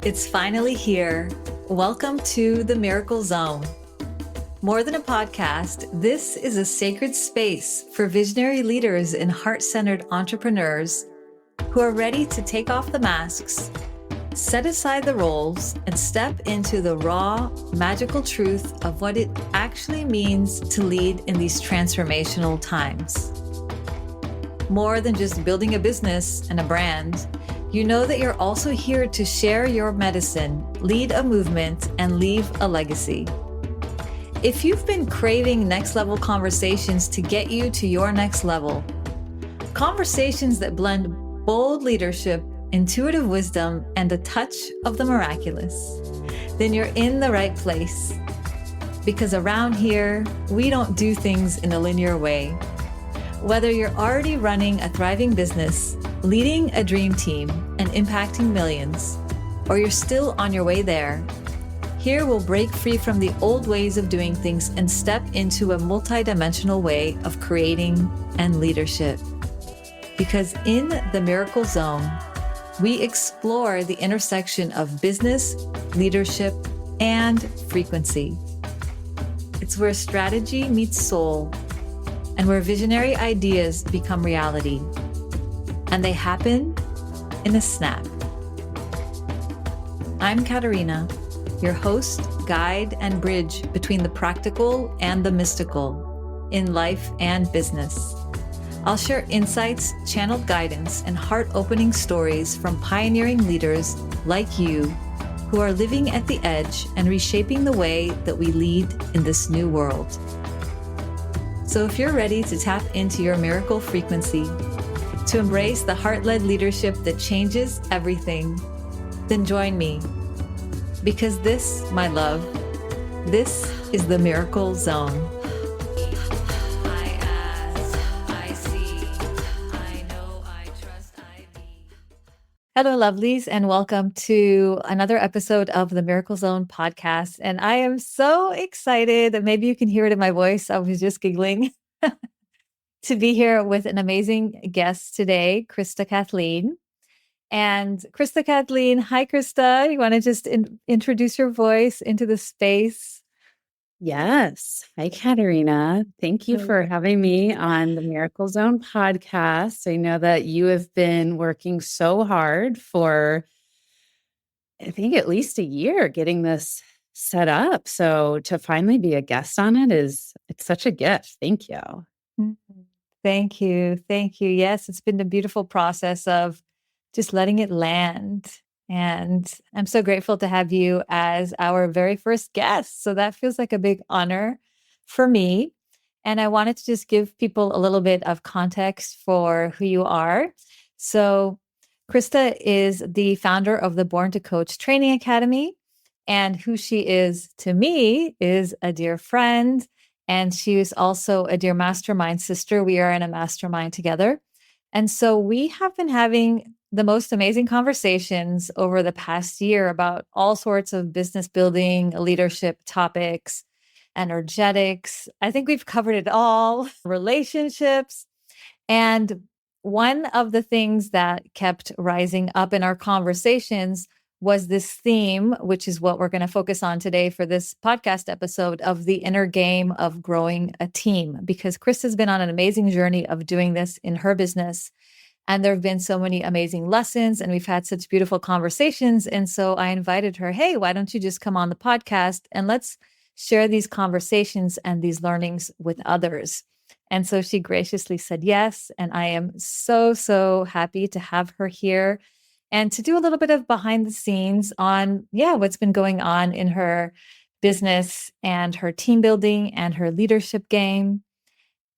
It's finally here. Welcome to the Miracle Zone. More than a podcast, this is a sacred space for visionary leaders and heart-centered entrepreneurs who are ready to take off the masks, set aside the roles, and step into the raw, magical truth of what it actually means to lead in these transformational times. More than just building a business and a brand, you know that you're also here to share your medicine, lead a movement, and leave a legacy. If you've been craving next level conversations to get you to your next level, conversations that blend bold leadership, intuitive wisdom, and a touch of the miraculous, then you're in the right place. Because around here, we don't do things in a linear way. Whether you're already running a thriving business, leading a dream team, and impacting millions, or you're still on your way there, here we'll break free from the old ways of doing things and step into a multidimensional way of creating and leadership. Because in the Miracle Zone, we explore the intersection of business, leadership, and frequency. It's where strategy meets soul, and where visionary ideas become reality. And they happen in a snap. I'm Katerina, your host, guide, and bridge between the practical and the mystical in life and business. I'll share insights, channeled guidance, and heart-opening stories from pioneering leaders like you who are living at the edge and reshaping the way that we lead in this new world. So if you're ready to tap into your miracle frequency, to embrace the heart-led leadership that changes everything, then join me. Because this, my love, this is the Miracle Zone. I ask, I see, I know, I trust, I be. Hello, lovelies, and welcome to another episode of the Miracle Zone podcast. And I am so excited that maybe you can hear it in my voice. I was just giggling to be here with an amazing guest today, Krista Kathleen. And Krista Kathleen, hi, Krista. You want to just introduce your voice into the space? Yes. Hi, Katerina. Thank you for having me on the Miracle Zone podcast. I know that you have been working so hard for, I think, at least a year getting this set up. So to finally be a guest on it's such a gift. Thank you. Thank you. Thank you. Yes, it's been a beautiful process of just letting it land. And I'm so grateful to have you as our very first guest. So that feels like a big honor for me. And I wanted to just give people a little bit of context for who you are. So Krista is the founder of the Born to Coach Training Academy. And who she is to me is a dear friend. And she is also a dear mastermind sister. We are in a mastermind together. And so we have been having the most amazing conversations over the past year about all sorts of business building, leadership topics, energetics. I think we've covered it all, relationships. And one of the things that kept rising up in our conversations was this theme, which is what we're going to focus on today for this podcast episode, of the inner game of growing a team. Because Krista's been on an amazing journey of doing this in her business. And there have been so many amazing lessons, and we've had such beautiful conversations. And so I invited her, hey, why don't you just come on the podcast and let's share these conversations and these learnings with others. And so she graciously said yes. And I am so, so happy to have her here and to do a little bit of behind the scenes on, what's been going on in her business and her team building and her leadership game.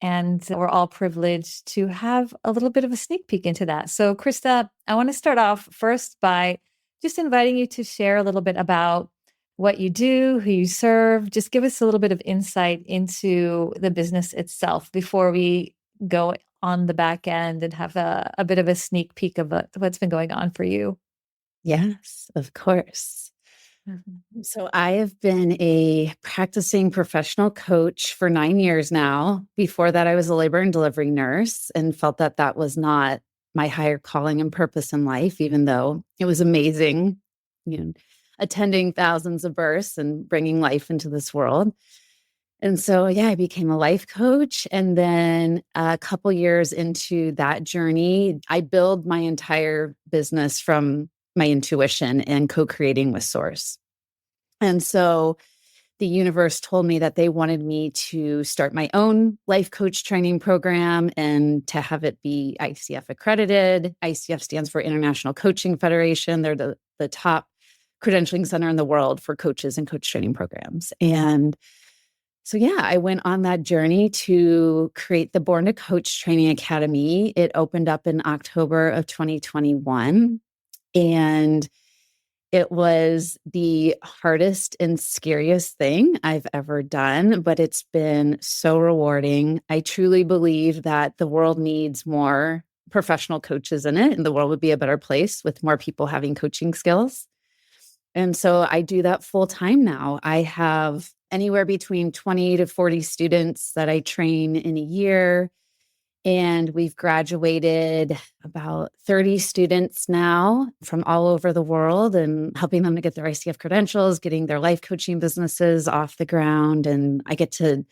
And we're all privileged to have a little bit of a sneak peek into that. So Krista, I want to start off first by just inviting you to share a little bit about what you do, who you serve. Just give us a little bit of insight into the business itself before we go on the back end and have a bit of a sneak peek of what's been going on for you. Yes, of course. So I have been a practicing professional coach for 9 years now. Before that, I was a labor and delivery nurse and felt that that was not my higher calling and purpose in life, even though it was amazing attending thousands of births and bringing life into this world. And so, yeah, I became a life coach. And then a couple years into that journey, I built my entire business from my intuition and co-creating with Source. And so the universe told me that they wanted me to start my own life coach training program and to have it be ICF accredited. ICF stands for International Coaching Federation. They're the top credentialing center in the world for coaches and coach training programs. And so, yeah, I went on that journey to create the Born to Coach Training Academy. It opened up in October of 2021. And it was the hardest and scariest thing I've ever done, but it's been so rewarding. I truly believe that the world needs more professional coaches in it, and the world would be a better place with more people having coaching skills. And so I do that full time now. I have anywhere between 20 to 40 students that I train in a year. And we've graduated about 30 students now from all over the world and helping them to get their ICF credentials, getting their life coaching businesses off the ground. And I get to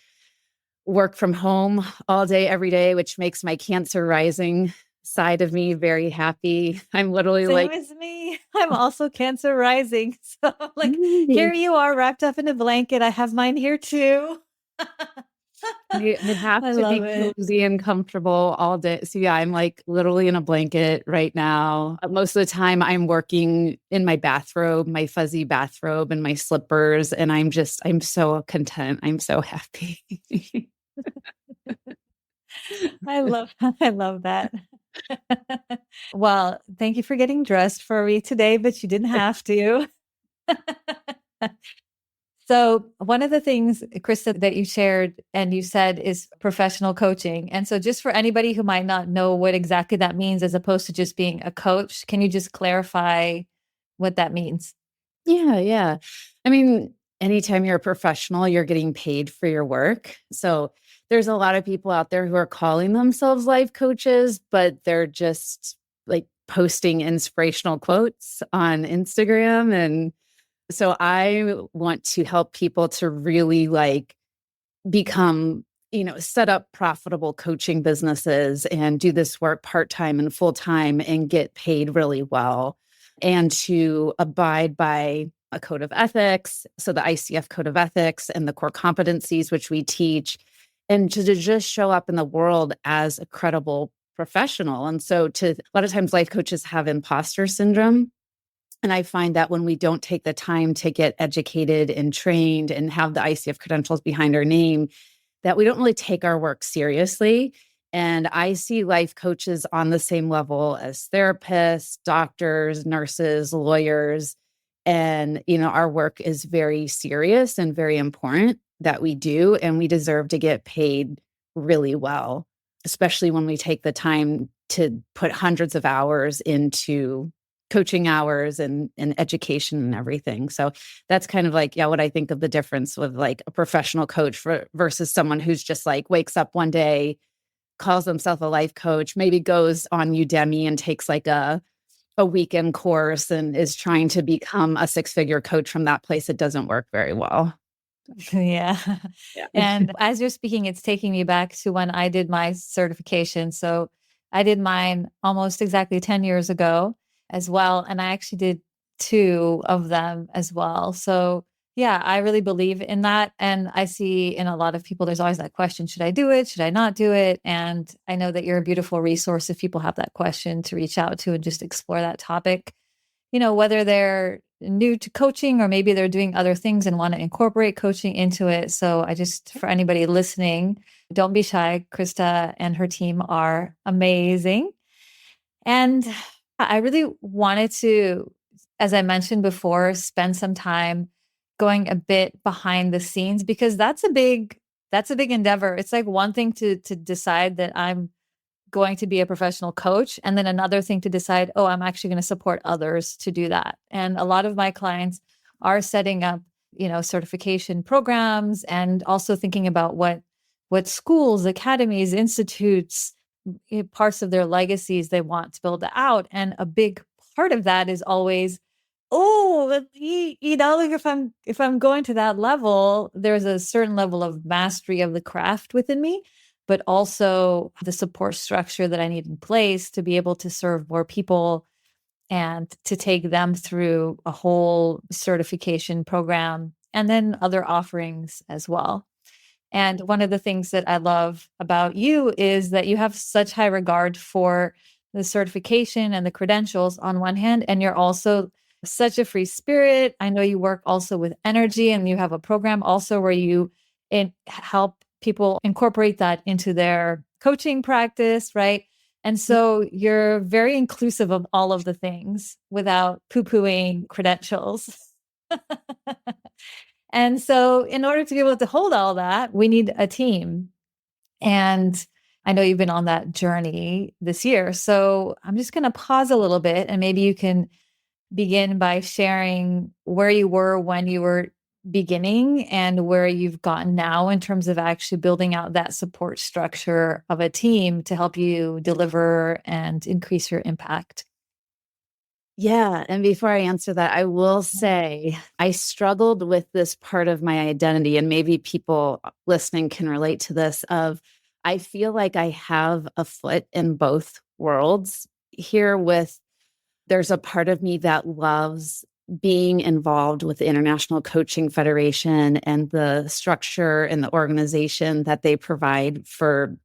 work from home all day, every day, which makes my cancer rising side of me very happy. I'm literally Same as me. I'm also Cancer rising. So like, here you are wrapped up in a blanket. I have mine here too. I have I to be love it. cozy and comfortable all day. So yeah, I'm like literally in a blanket right now. Most of the time I'm working in my bathrobe, my fuzzy bathrobe and my slippers. And I'm so content. I'm so happy. I love that. Well, thank you for getting dressed for me today, but you didn't have to. So, one of the things, Krista, that you shared and you said is professional coaching. And so, just for anybody who might not know what exactly that means, as opposed to just being a coach, can you just clarify what that means? Yeah. I mean, anytime you're a professional, you're getting paid for your work. So there's a lot of people out there who are calling themselves life coaches, but they're just like posting inspirational quotes on Instagram. And so I want to help people to really like become, set up profitable coaching businesses and do this work part-time and full-time and get paid really well, and to abide by a code of ethics. So the ICF code of ethics and the core competencies, which we teach, and to just show up in the world as a credible professional. And so a lot of times life coaches have imposter syndrome. And I find that when we don't take the time to get educated and trained and have the ICF credentials behind our name, that we don't really take our work seriously. And I see life coaches on the same level as therapists, doctors, nurses, lawyers. And, our work is very serious and very important that we do. And we deserve to get paid really well, especially when we take the time to put hundreds of hours into coaching hours and education and everything. So that's kind of like, what I think of the difference with like a professional coach versus someone who's just like wakes up one day, calls himself a life coach, maybe goes on Udemy and takes like a weekend course and is trying to become a six-figure coach from that place. It doesn't work very well. Yeah. Yeah. And as you're speaking, it's taking me back to when I did my certification. So I did mine almost exactly 10 years ago as well. And I actually did two of them as well. So yeah, I really believe in that. And I see in a lot of people, there's always that question, should I do it? Should I not do it? And I know that you're a beautiful resource if people have that question to reach out to and just explore that topic, whether they're new to coaching or maybe they're doing other things and want to incorporate coaching into it. So for anybody listening, don't be shy. Krista and her team are amazing. And I really wanted to, as I mentioned before, spend some time going a bit behind the scenes, because that's a big endeavor. It's like one thing to decide that I'm going to be a professional coach, and then another thing to decide, oh, I'm actually going to support others to do that. And a lot of my clients are setting up, certification programs, and also thinking about what schools, academies, institutes, parts of their legacies they want to build out. And a big part of that is always Oh, like if I'm going to that level, there's a certain level of mastery of the craft within me, but also the support structure that I need in place to be able to serve more people and to take them through a whole certification program and then other offerings as well. And one of the things that I love about you is that you have such high regard for the certification and the credentials on one hand, and you're also such a free spirit. I know you work also with energy, and you have a program also where you help people incorporate that into their coaching practice, right? And so you're very inclusive of all of the things without poo-pooing credentials. And so, in order to be able to hold all that, we need a team. And I know you've been on that journey this year. So, I'm just going to pause a little bit and maybe you can begin by sharing where you were when you were beginning and where you've gotten now in terms of actually building out that support structure of a team to help you deliver and increase your impact. Yeah. And before I answer that, I will say I struggled with this part of my identity, and maybe people listening can relate to this of I feel like I have a foot in both worlds here with there's a part of me that loves being involved with the International Coaching Federation and the structure and the organization that they provide for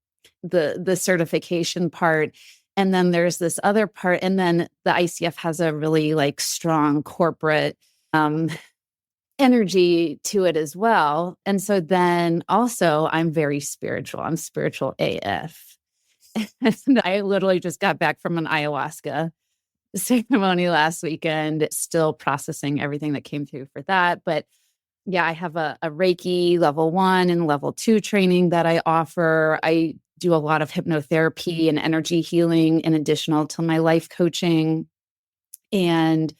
the certification part. And then there's this other part. And then the ICF has a really like strong corporate energy to it as well. And so then also I'm very spiritual. I'm spiritual AF. And I literally just got back from an ayahuasca ceremony last weekend, still processing everything that came through for that. But yeah, I have a Reiki level 1 and level 2 training that I offer. I do a lot of hypnotherapy and energy healing in additional to my life coaching. And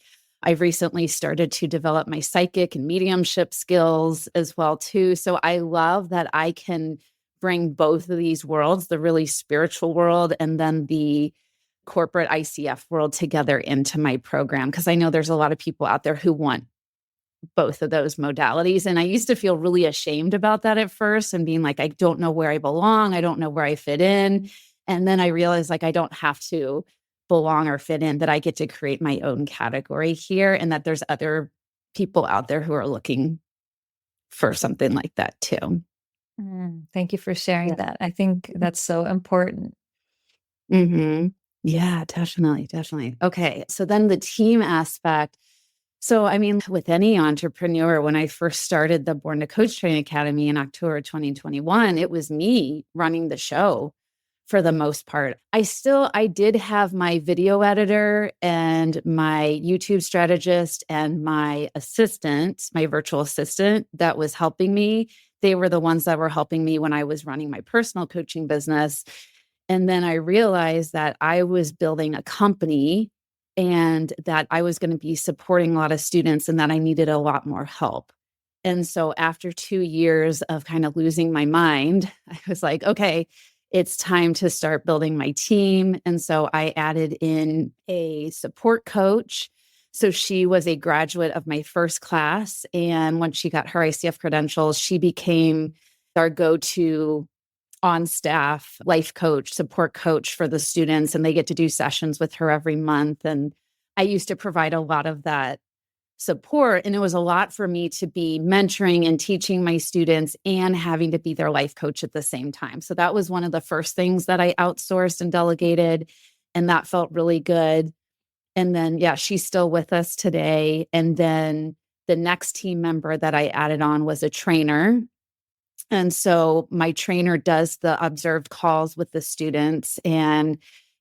I've recently started to develop my psychic and mediumship skills as well too. So I love that I can bring both of these worlds, the really spiritual world and then the corporate ICF world together into my program. Because I know there's a lot of people out there who want both of those modalities. And I used to feel really ashamed about that at first and being like, I don't know where I belong. I don't know where I fit in. And then I realized like, I don't have to belong or fit in, that I get to create my own category here and that there's other people out there who are looking for something like that too. Thank you for sharing that. I think that's so important. Mm-hmm. Yeah, definitely. Definitely. Okay. So then the team aspect. So, I mean, with any entrepreneur, when I first started the Born to Coach Training Academy in October 2021, it was me running the show for the most part. I did have my video editor and my YouTube strategist and my assistant, my virtual assistant that was helping me. They were the ones that were helping me when I was running my personal coaching business. And then I realized that I was building a company and that I was going to be supporting a lot of students and that I needed a lot more help. And so after 2 years of kind of losing my mind, I was like, okay, it's time to start building my team. And so I added in a support coach. So she was a graduate of my first class. And once she got her ICF credentials, she became our go-to on staff life coach, support coach for the students, and they get to do sessions with her every month. And I used to provide a lot of that support. And it was a lot for me to be mentoring and teaching my students and having to be their life coach at the same time. So that was one of the first things that I outsourced and delegated. And that felt really good. And then, yeah, she's still with us today. And then the next team member that I added on was a trainer. And so my trainer does the observed calls with the students, and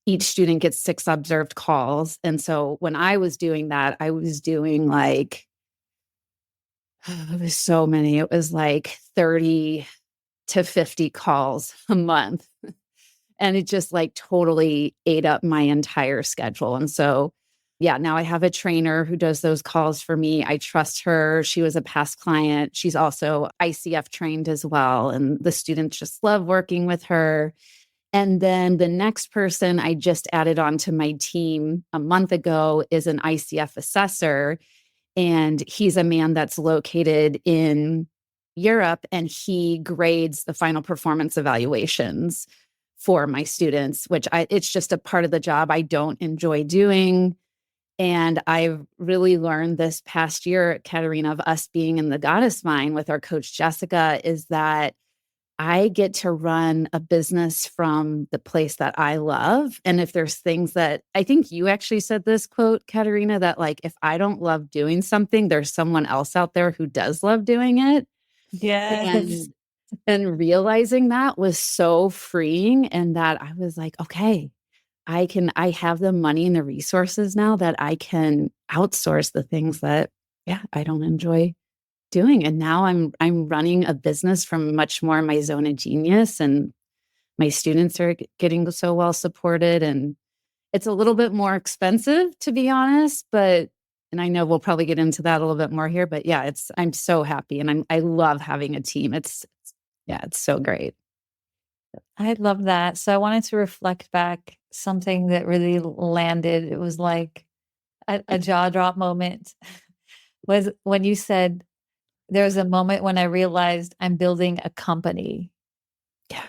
each student gets 6 observed calls. And so when I was doing that, I was doing like, it was so many. It was like 30 to 50 calls a month. And it just like totally ate up my entire schedule. And so, yeah, now I have a trainer who does those calls for me. I trust her. She was a past client. She's also ICF trained as well. And the students just love working with her. And then the next person I just added onto my team a month ago is an ICF assessor. And he's a man that's located in Europe, and he grades the final performance evaluations for my students, which it's just a part of the job I don't enjoy doing. And I've really learned this past year, Katerina, of us being in the goddess mind with our coach, Jessica, is that I get to run a business from the place that I love. And if there's things that I think you actually said this quote, Katerina, that like, if I don't love doing something, there's someone else out there who does love doing it. Yes. And and realizing that was so freeing. And that I was like, okay, I have the money and the resources now that I can outsource the things that, yeah, I don't enjoy doing. And now I'm running a business from much more my zone of genius, and my students are getting so well supported, and it's a little bit more expensive, to be honest, but and I know we'll probably get into that a little bit more here, but yeah, I'm so happy, and I love having a team. Yeah, it's so great. I love that. So I wanted to reflect back something that really landed. It was like a jaw drop moment was when you said, there was a moment when I realized I'm building a company. Yeah.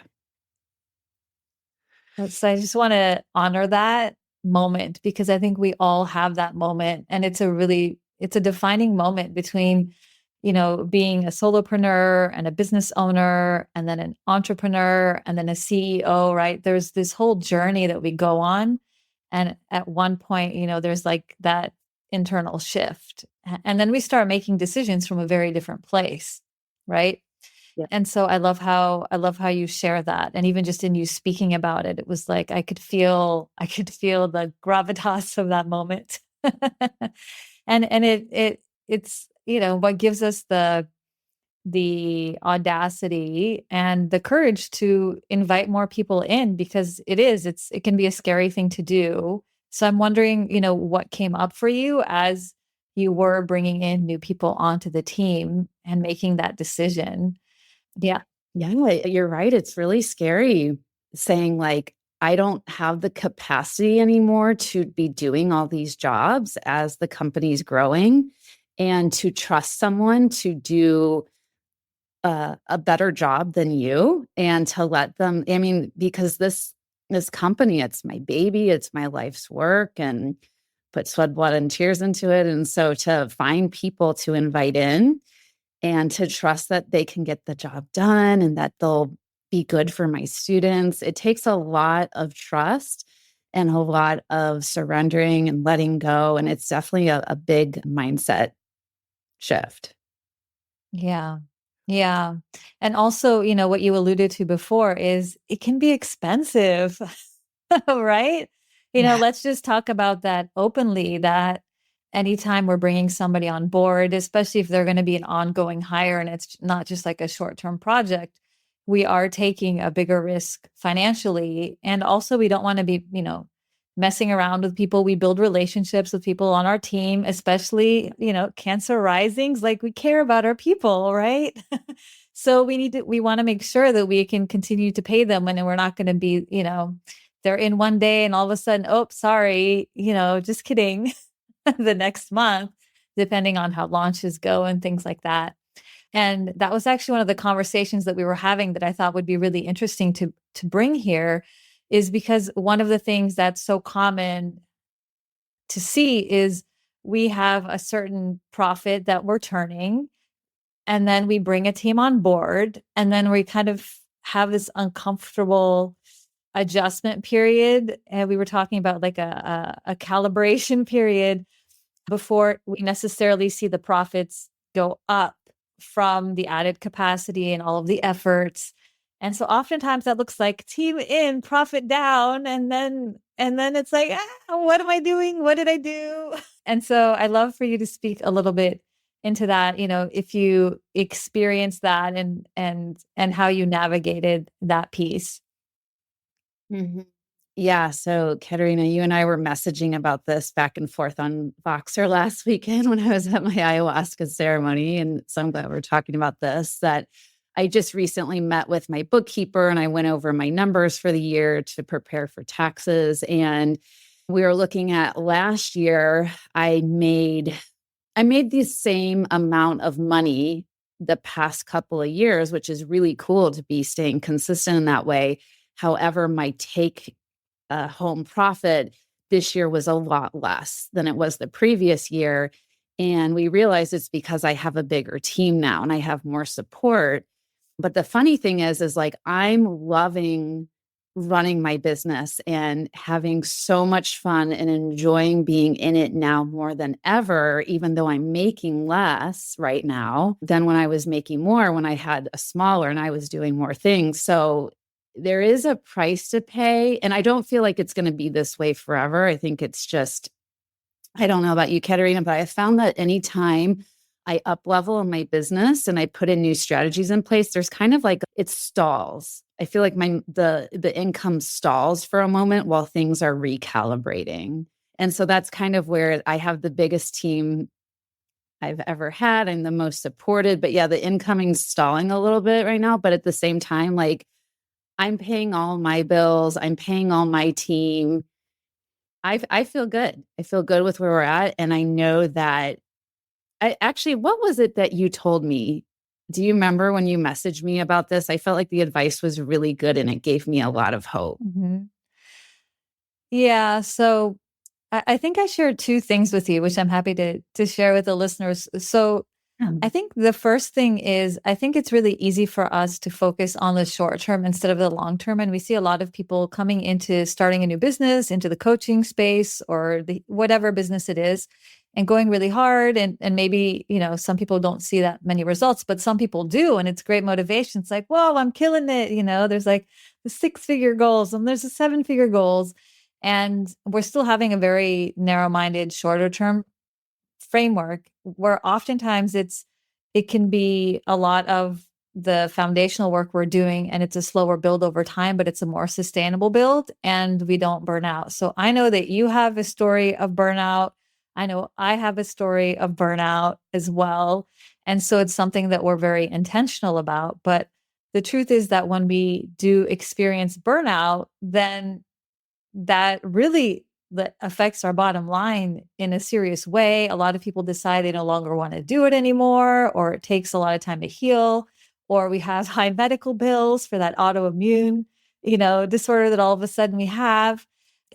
So I just want to honor that moment because I think we all have that moment. And it's a defining moment between, being a solopreneur and a business owner and then an entrepreneur and then a CEO, right? There's this whole journey that we go on. And at one point, there's like that internal shift. And then we start making decisions from a very different place, right? Yeah. And so I love how you share that. And even just in you speaking about it, it was like I could feel the gravitas of that moment. And it's what gives us the audacity and the courage to invite more people in because it can be a scary thing to do. So I'm wondering, what came up for you as you were bringing in new people onto the team and making that decision. Yeah. Yeah, you're right. It's really scary saying, like, I don't have the capacity anymore to be doing all these jobs as the company's growing, and to trust someone to do a better job than you, and to let them, I mean, because this company, it's my baby, it's my life's work, and put sweat, blood, and tears into it. And so to find people to invite in and to trust that they can get the job done and that they'll be good for my students. It takes a lot of trust and a lot of surrendering and letting go. And it's definitely a big mindset shift. Yeah. Yeah. And also, what you alluded to before is it can be expensive, right? Yeah. Let's just talk about that openly that anytime we're bringing somebody on board, especially if they're going to be an ongoing hire and it's not just like a short-term project, we are taking a bigger risk financially. And also, we don't want to be, messing around with people. We build relationships with people on our team, especially, Cancer risings. Like we care about our people, right? So we want to make sure that we can continue to pay them and we're not going to be, they're in one day and all of a sudden, oh, sorry, just kidding, the next month, depending on how launches go and things like that. And that was actually one of the conversations that we were having that I thought would be really interesting to bring here is because one of the things that's so common to see is we have a certain profit that we're turning and then we bring a team on board and then we kind of have this uncomfortable adjustment period. And we were talking about like a calibration period before we necessarily see the profits go up from the added capacity and all of the efforts. And so oftentimes that looks like team in, profit down, and then it's like, what am I doing? What did I do? And so I love for you to speak a little bit into that, if you experience that and how you navigated that piece. Mhm. Yeah. So, Katerina, you and I were messaging about this back and forth on Voxer last weekend when I was at my ayahuasca ceremony. And so I'm glad we're talking about this, that I just recently met with my bookkeeper and I went over my numbers for the year to prepare for taxes. And we were looking at last year, I made the same amount of money the past couple of years, which is really cool to be staying consistent in that way. However, my take home profit this year was a lot less than it was the previous year. And we realized it's because I have a bigger team now and I have more support. But the funny thing is like I'm loving running my business and having so much fun and enjoying being in it now more than ever, even though I'm making less right now than when I was making more when I had a smaller and I was doing more things. So there is a price to pay. And I don't feel like it's going to be this way forever. I think it's just, I don't know about you, Katerina, but I found that anytime I up level in my business and I put in new strategies in place, there's kind of like it stalls. I feel like the income stalls for a moment while things are recalibrating. And so that's kind of where I have the biggest team I've ever had. I'm the most supported, but yeah, the incoming's stalling a little bit right now. But at the same time, like I'm paying all my bills, I'm paying all my team. I feel good. I feel good with where we're at. And I know that what was it that you told me? Do you remember when you messaged me about this? I felt like the advice was really good and it gave me a lot of hope. Mhm. Yeah. So I think I shared two things with you, which I'm happy to share with the listeners. So I think the first thing is, I think it's really easy for us to focus on the short term instead of the long term. And we see a lot of people coming into starting a new business, into the coaching space or whatever business it is, and going really hard. And maybe, some people don't see that many results, but some people do. And it's great motivation. It's like, whoa, I'm killing it. There's like the 6-figure goals and there's the 7-figure goals. And we're still having a very narrow-minded, shorter term framework where oftentimes it can be a lot of the foundational work we're doing and it's a slower build over time, but it's a more sustainable build and we don't burn out. So I know that you have a story of burnout. I know I have a story of burnout as well. And so it's something that we're very intentional about. But the truth is that when we do experience burnout, then that really that affects our bottom line in a serious way. A lot of people decide they no longer want to do it anymore, or it takes a lot of time to heal, or we have high medical bills for that autoimmune, disorder that all of a sudden we have.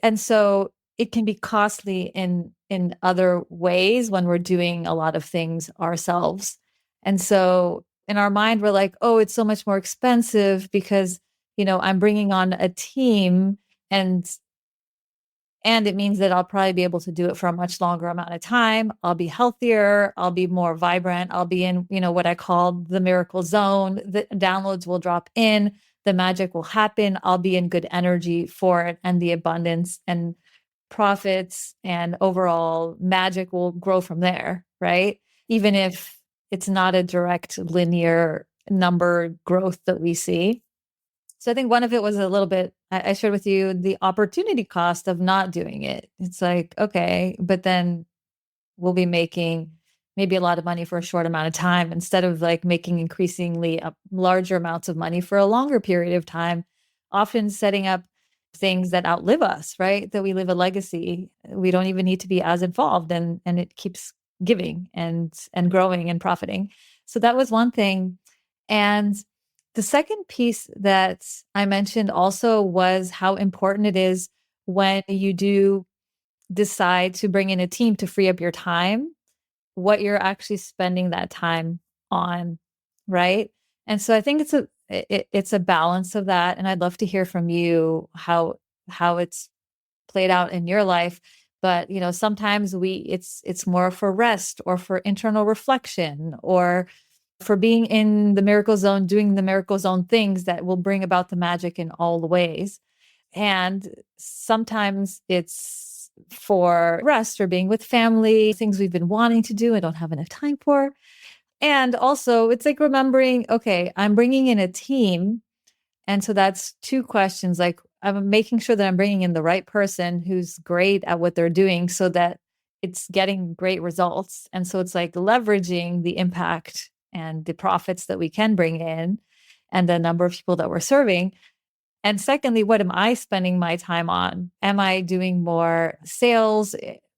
And so it can be costly in other ways when we're doing a lot of things ourselves. And so in our mind, we're like, oh, it's so much more expensive because, I'm bringing on a team and it means that I'll probably be able to do it for a much longer amount of time. I'll be healthier. I'll be more vibrant. I'll be in, what I call the miracle zone. The downloads will drop in. The magic will happen. I'll be in good energy for it. And the abundance and profits and overall magic will grow from there, right? Even if it's not a direct linear number growth that we see. So I think one of it was a little bit, I shared with you the opportunity cost of not doing it. It's like, okay, but then we'll be making maybe a lot of money for a short amount of time instead of like making increasingly larger amounts of money for a longer period of time, often setting up things that outlive us, right? That we live a legacy. We don't even need to be as involved and it keeps giving and growing and profiting. So that was one thing. And the second piece that I mentioned also was how important it is when you do decide to bring in a team to free up your time, what you're actually spending that time on, right? And so I think it's a balance of that, and I'd love to hear from you how it's played out in your life. But sometimes it's more for rest or for internal reflection or for being in the miracle zone, doing the miracle zone things that will bring about the magic in all the ways. And sometimes it's for rest or being with family, things we've been wanting to do and don't have enough time for. And also, it's like remembering, okay, I'm bringing in a team. And so that's two questions. Like, I'm making sure that I'm bringing in the right person who's great at what they're doing so that it's getting great results. And so it's like leveraging the impact and the profits that we can bring in. and the number of people that we're serving. And secondly, what am I spending my time on? Am I doing more sales,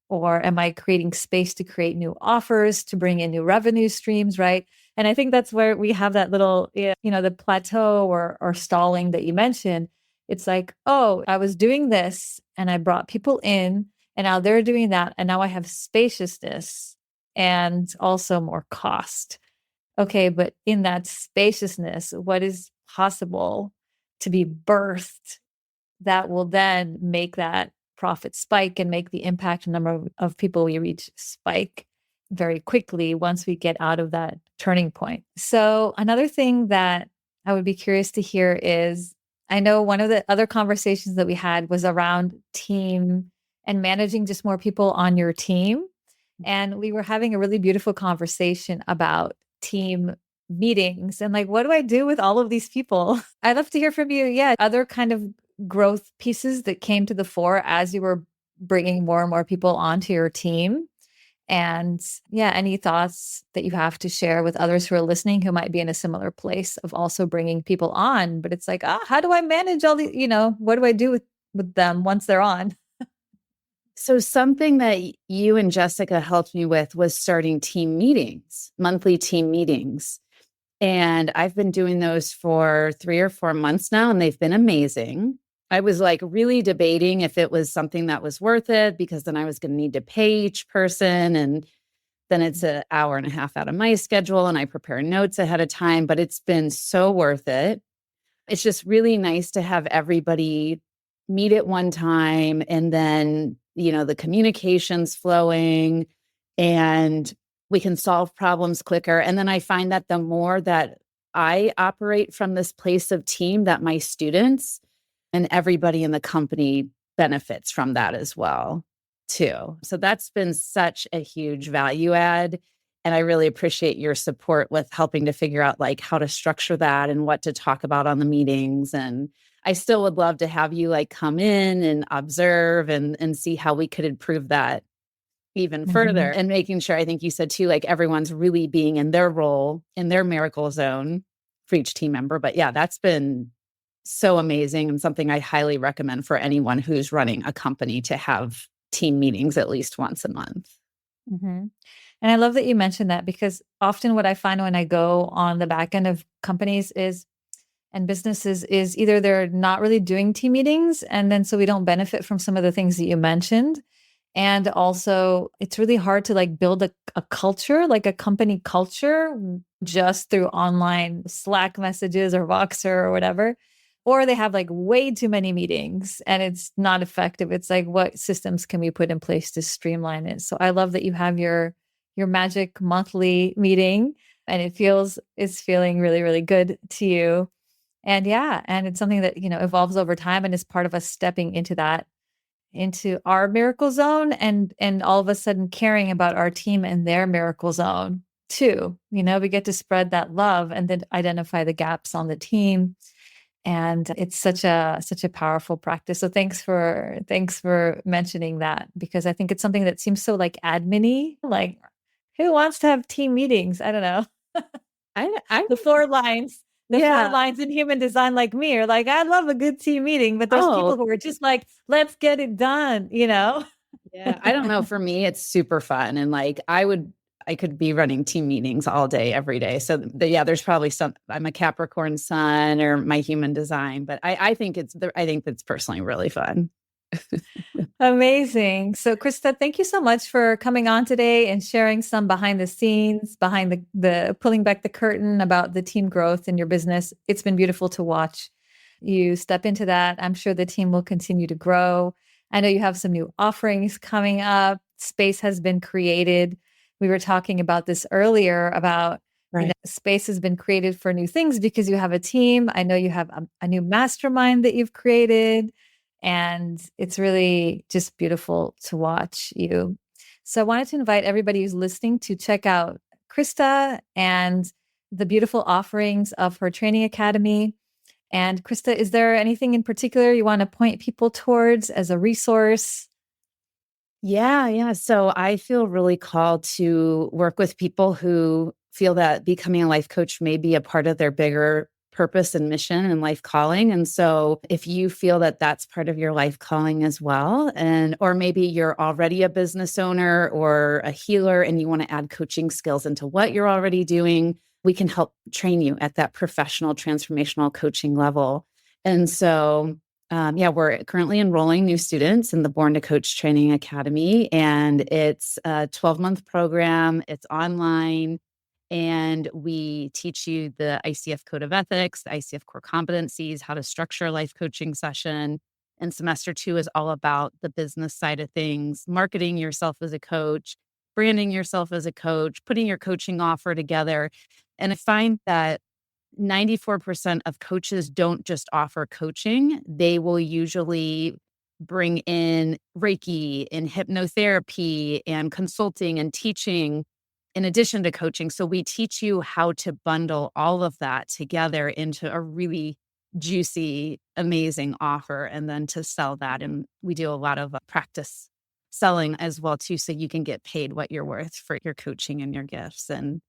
or am I creating space to create new offers, to bring in new revenue streams, right? And I think that's where we have that little, the plateau or stalling that you mentioned. It's like, oh, I was doing this and I brought people in, and now they're doing that. And now I have spaciousness and also more cost. Okay, but in that spaciousness, what is possible to be birthed that will then make that profit spike and make the impact number of people we reach spike very quickly once we get out of that turning point. So another thing that I would be curious to hear is, I know one of the other conversations that we had was around team and managing just more people on your team. And we were having a really beautiful conversation about team meetings and like, what do I do with all of these people? I'd love to hear from you. Yeah. Other kind of growth pieces that came to the fore as you were bringing more and more people onto your team. And yeah, any thoughts that you have to share with others who are listening who might be in a similar place of also bringing people on, but it's like, how do I manage all the, what do I do with them once they're on? So something that you and Jessica helped me with was starting team meetings, monthly team meetings. And I've been doing those for 3 or 4 months now, and they've been amazing. I was like really debating if it was something that was worth it, because then I was going to need to pay each person. And then it's an hour and a half out of my schedule, and I prepare notes ahead of time, but it's been so worth it. It's just really nice to have everybody meet at one time, and then, the communication's flowing and we can solve problems quicker. And then I find that the more that I operate from this place of team, that my students and everybody in the company benefits from that as well, too. So that's been such a huge value add. And I really appreciate your support with helping to figure out like how to structure that and what to talk about on the meetings. And I still would love to have you like come in and observe and see how we could improve that even further. And making sure, I think you said too, like everyone's really being in their role, in their miracle zone for each team member. But yeah, that's been so amazing and something I highly recommend for anyone who's running a company to have team meetings at least once a month. Mm-hmm. And I love that you mentioned that, because often what I find when I go on the back end of companies and businesses is either they're not really doing team meetings, and then so we don't benefit from some of the things that you mentioned. And also it's really hard to like build a culture, like a company culture, just through online Slack messages or Voxer or whatever. Or they have like way too many meetings and it's not effective. It's like, what systems can we put in place to streamline it? So I love that you have your magic monthly meeting, and it's feeling really, really good to you. And yeah, and it's something that, evolves over time and is part of us stepping into our miracle zone, and all of a sudden caring about our team and their miracle zone too. We get to spread that love and then identify the gaps on the team. And it's such a powerful practice. So thanks for mentioning that, because I think it's something that seems so like admin-y, like who wants to have team meetings? I don't know. I The four lines. The yeah. 4 lines in human design, like me, are like, I love a good team meeting, but there's people who are just like, let's get it done, Yeah, I don't know. For me, it's super fun. And like, I could be running team meetings all day, every day. So yeah, there's probably I'm a Capricorn sun or my human design, but I think I think that's personally really fun. Amazing. So, Krista, thank you so much for coming on today and sharing some behind the scenes, behind the pulling back the curtain about the team growth in your business. It's been beautiful to watch you step into that. I'm sure the team will continue to grow. I know you have some new offerings coming up. Space has been created. We were talking about this earlier about space has been created for new things because you have a team. I know you have a new mastermind that you've created. And it's really just beautiful to watch you. So I wanted to invite everybody who's listening to check out Krista and the beautiful offerings of her training academy. And Krista, is there anything in particular you want to point people towards as a resource? Yeah. So I feel really called to work with people who feel that becoming a life coach may be a part of their bigger purpose and mission and life calling. And so if you feel that that's part of your life calling as well, or maybe you're already a business owner or a healer and you want to add coaching skills into what you're already doing, we can help train you at that professional transformational coaching level. And so we're currently enrolling new students in the Born to Coach Training Academy, and it's a 12-month program. It's online, and we teach you the ICF Code of Ethics, the ICF core competencies, how to structure a life coaching session. And semester 2 is all about the business side of things, marketing yourself as a coach, branding yourself as a coach, putting your coaching offer together. And I find that 94% of coaches don't just offer coaching. They will usually bring in Reiki and hypnotherapy and consulting and teaching in addition to coaching. So we teach you how to bundle all of that together into a really juicy, amazing offer, and then to sell that. And we do a lot of practice selling as well too, so you can get paid what you're worth for your coaching and your gifts. And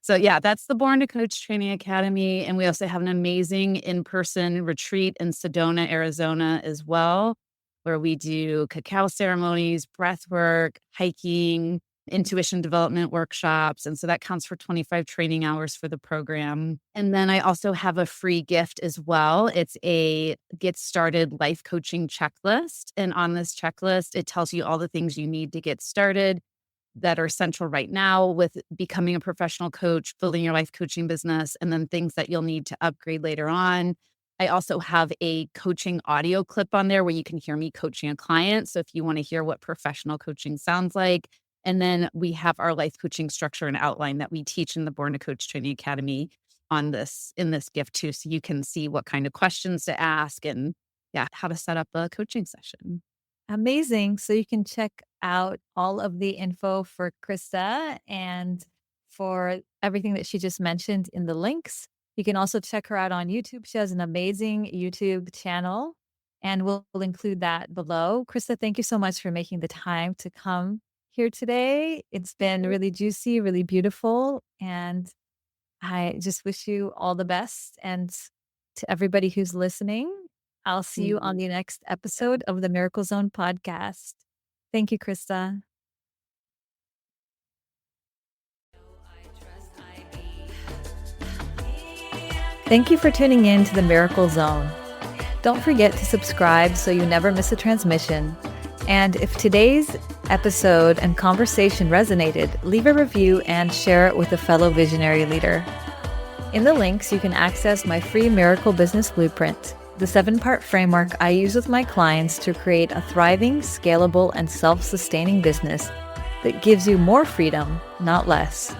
so, that's the Born to Coach Training Academy. And we also have an amazing in-person retreat in Sedona, Arizona as well, where we do cacao ceremonies, breath work, hiking, intuition development workshops. And so that counts for 25 training hours for the program. And then I also have a free gift as well. It's a get started life coaching checklist. And on this checklist, it tells you all the things you need to get started that are central right now with becoming a professional coach, building your life coaching business, and then things that you'll need to upgrade later on. I also have a coaching audio clip on there where you can hear me coaching a client. So if you want to hear what professional coaching sounds like. And then we have our life coaching structure and outline that we teach in the Born to Coach Training Academy in this gift too. So you can see what kind of questions to ask and how to set up a coaching session. Amazing. So you can check out all of the info for Krista and for everything that she just mentioned in the links. You can also check her out on YouTube. She has an amazing YouTube channel, and we'll include that below. Krista, thank you so much for making the time to come here today. It's been really juicy, really beautiful, and I just wish you all the best. And to everybody who's listening, I'll see you on the next episode of the Miracle Zone podcast. Thank you, Krista. Thank you for tuning in to the Miracle Zone. Don't forget to subscribe so you never miss a transmission. And if today's episode and conversation resonated, leave a review and share it with a fellow visionary leader. In the links, you can access my free Miracle Business Blueprint, the 7-part framework I use with my clients to create a thriving, scalable, and self-sustaining business that gives you more freedom, not less.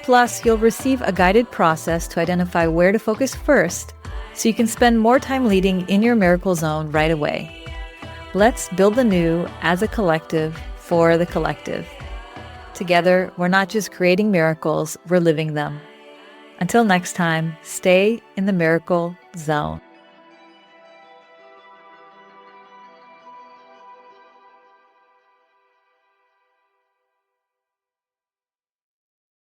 Plus, you'll receive a guided process to identify where to focus first so you can spend more time leading in your miracle zone right away. Let's build the new as a collective for the collective. Together, we're not just creating miracles, we're living them. Until next time, stay in the miracle zone.